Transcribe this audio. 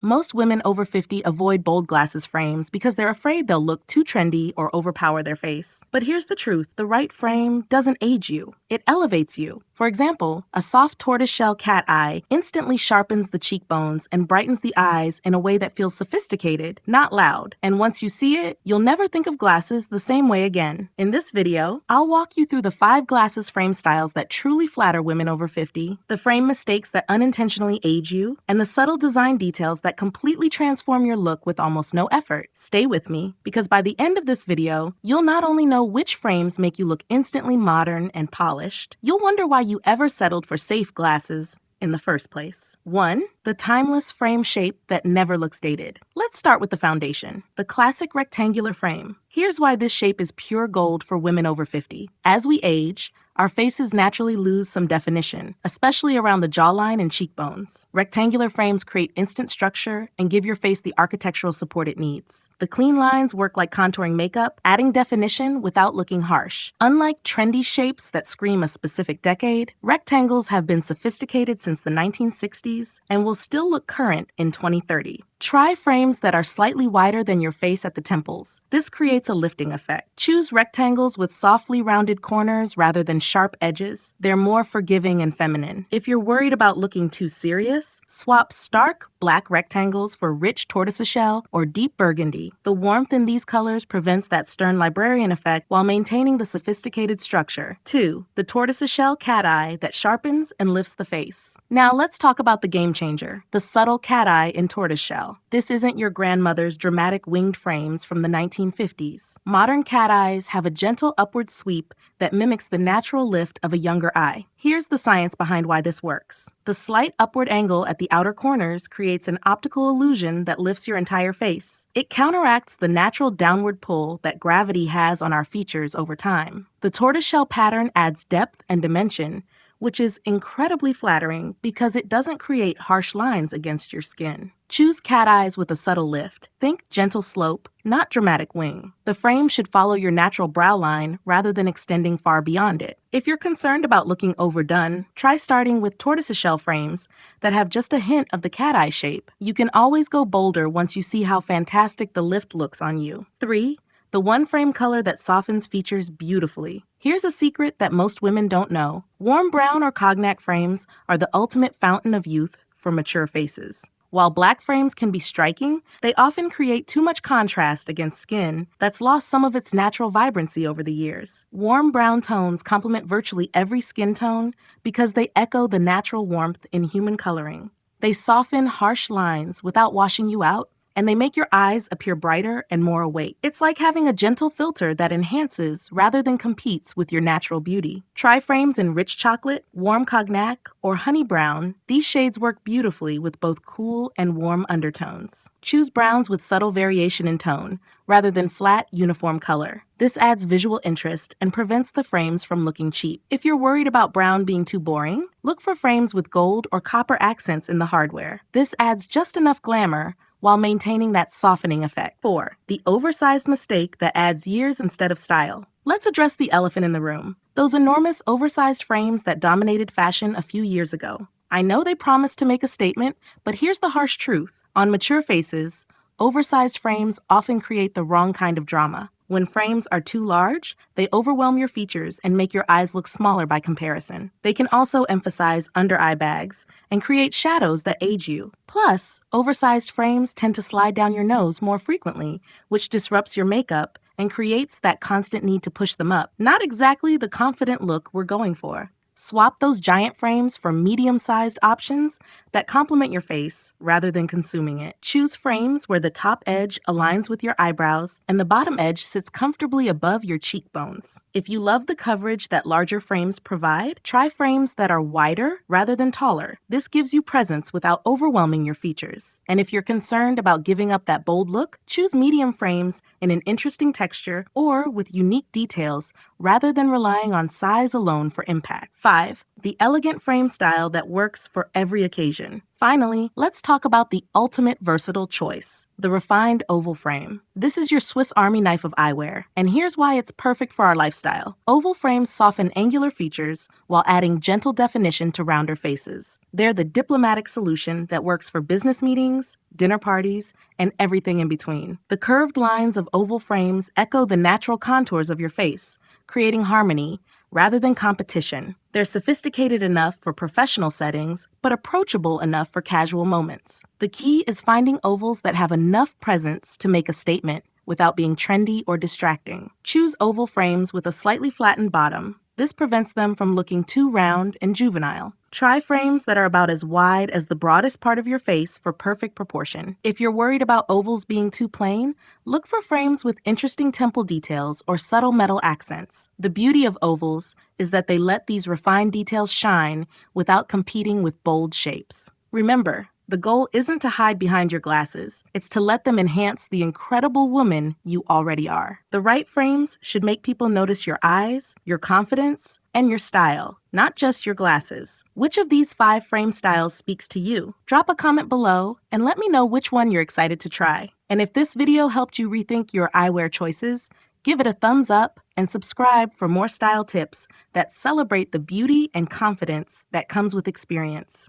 Most women over 50 avoid bold glasses frames because they're afraid they'll look too trendy or overpower their face. But here's the truth, the right frame doesn't age you, it elevates you. For example, a soft tortoiseshell cat eye instantly sharpens the cheekbones and brightens the eyes in a way that feels sophisticated, not loud. And once you see it, you'll never think of glasses the same way again. In this video, I'll walk you through the 5 glasses frame styles that truly flatter women over 50, the frame mistakes that unintentionally age you, and the subtle design details that completely transform your look with almost no effort. Stay with me, because by the end of this video, you'll not only know which frames make you look instantly modern and polished, you'll wonder why you ever settled for safe glasses in the first place. 1. The timeless frame shape that never looks dated. Let's start with the foundation, the classic rectangular frame. Here's why this shape is pure gold for women over 50. As we age, our faces naturally lose some definition, especially around the jawline and cheekbones. Rectangular frames create instant structure and give your face the architectural support it needs. The clean lines work like contouring makeup, adding definition without looking harsh. Unlike trendy shapes that scream a specific decade, rectangles have been sophisticated since the 1960s and will still look current in 2030. Try frames that are slightly wider than your face at the temples. This creates a lifting effect. Choose rectangles with softly rounded corners rather than sharp edges. They're more forgiving and feminine. If you're worried about looking too serious, swap stark black rectangles for rich tortoiseshell or deep burgundy. The warmth in these colors prevents that stern librarian effect while maintaining the sophisticated structure. 2. The tortoiseshell cat eye that sharpens and lifts the face. Now let's talk about the game changer, the subtle cat eye in tortoiseshell. This isn't your grandmother's dramatic winged frames from the 1950s. Modern cat eyes have a gentle upward sweep that mimics the natural lift of a younger eye. Here's the science behind why this works. The slight upward angle at the outer corners creates an optical illusion that lifts your entire face. It counteracts the natural downward pull that gravity has on our features over time. The tortoiseshell pattern adds depth and dimension, which is incredibly flattering because it doesn't create harsh lines against your skin. Choose cat eyes with a subtle lift. Think gentle slope, not dramatic wing. The frame should follow your natural brow line rather than extending far beyond it. If you're concerned about looking overdone, try starting with tortoiseshell frames that have just a hint of the cat eye shape. You can always go bolder once you see how fantastic the lift looks on you. 3. The one frame color that softens features beautifully. Here's a secret that most women don't know. Warm brown or cognac frames are the ultimate fountain of youth for mature faces. While black frames can be striking, they often create too much contrast against skin that's lost some of its natural vibrancy over the years. Warm brown tones complement virtually every skin tone because they echo the natural warmth in human coloring. They soften harsh lines without washing you out, and they make your eyes appear brighter and more awake. It's like having a gentle filter that enhances rather than competes with your natural beauty. Try frames in rich chocolate, warm cognac, or honey brown. These shades work beautifully with both cool and warm undertones. Choose browns with subtle variation in tone, rather than flat, uniform color. This adds visual interest and prevents the frames from looking cheap. If you're worried about brown being too boring, look for frames with gold or copper accents in the hardware. This adds just enough glamour while maintaining that softening effect. 4. The oversized mistake that adds years instead of style. Let's address the elephant in the room. Those enormous oversized frames that dominated fashion a few years ago. I know they promised to make a statement, but here's the harsh truth. On mature faces, oversized frames often create the wrong kind of drama. When frames are too large, they overwhelm your features and make your eyes look smaller by comparison. They can also emphasize under-eye bags and create shadows that age you. Plus, oversized frames tend to slide down your nose more frequently, which disrupts your makeup and creates that constant need to push them up. Not exactly the confident look we're going for. Swap those giant frames for medium-sized options that complement your face rather than consuming it. Choose frames where the top edge aligns with your eyebrows and the bottom edge sits comfortably above your cheekbones. If you love the coverage that larger frames provide, try frames that are wider rather than taller. This gives you presence without overwhelming your features. And if you're concerned about giving up that bold look, choose medium frames in an interesting texture or with unique details rather than relying on size alone for impact. 5. 5. The elegant frame style that works for every occasion. Finally, let's talk about the ultimate versatile choice, the refined oval frame. This is your Swiss Army knife of eyewear, and here's why it's perfect for our lifestyle. Oval frames soften angular features while adding gentle definition to rounder faces. They're the diplomatic solution that works for business meetings, dinner parties, and everything in between. The curved lines of oval frames echo the natural contours of your face, creating harmony rather than competition. They're sophisticated enough for professional settings, but approachable enough for casual moments. The key is finding ovals that have enough presence to make a statement without being trendy or distracting. Choose oval frames with a slightly flattened bottom. This prevents them from looking too round and juvenile. Try frames that are about as wide as the broadest part of your face for perfect proportion. If you're worried about ovals being too plain, look for frames with interesting temple details or subtle metal accents. The beauty of ovals is that they let these refined details shine without competing with bold shapes. Remember, the goal isn't to hide behind your glasses. It's to let them enhance the incredible woman you already are. The right frames should make people notice your eyes, your confidence, and your style, not just your glasses. Which of these 5 frame styles speaks to you? Drop a comment below and let me know which one you're excited to try. And if this video helped you rethink your eyewear choices, give it a thumbs up and subscribe for more style tips that celebrate the beauty and confidence that comes with experience.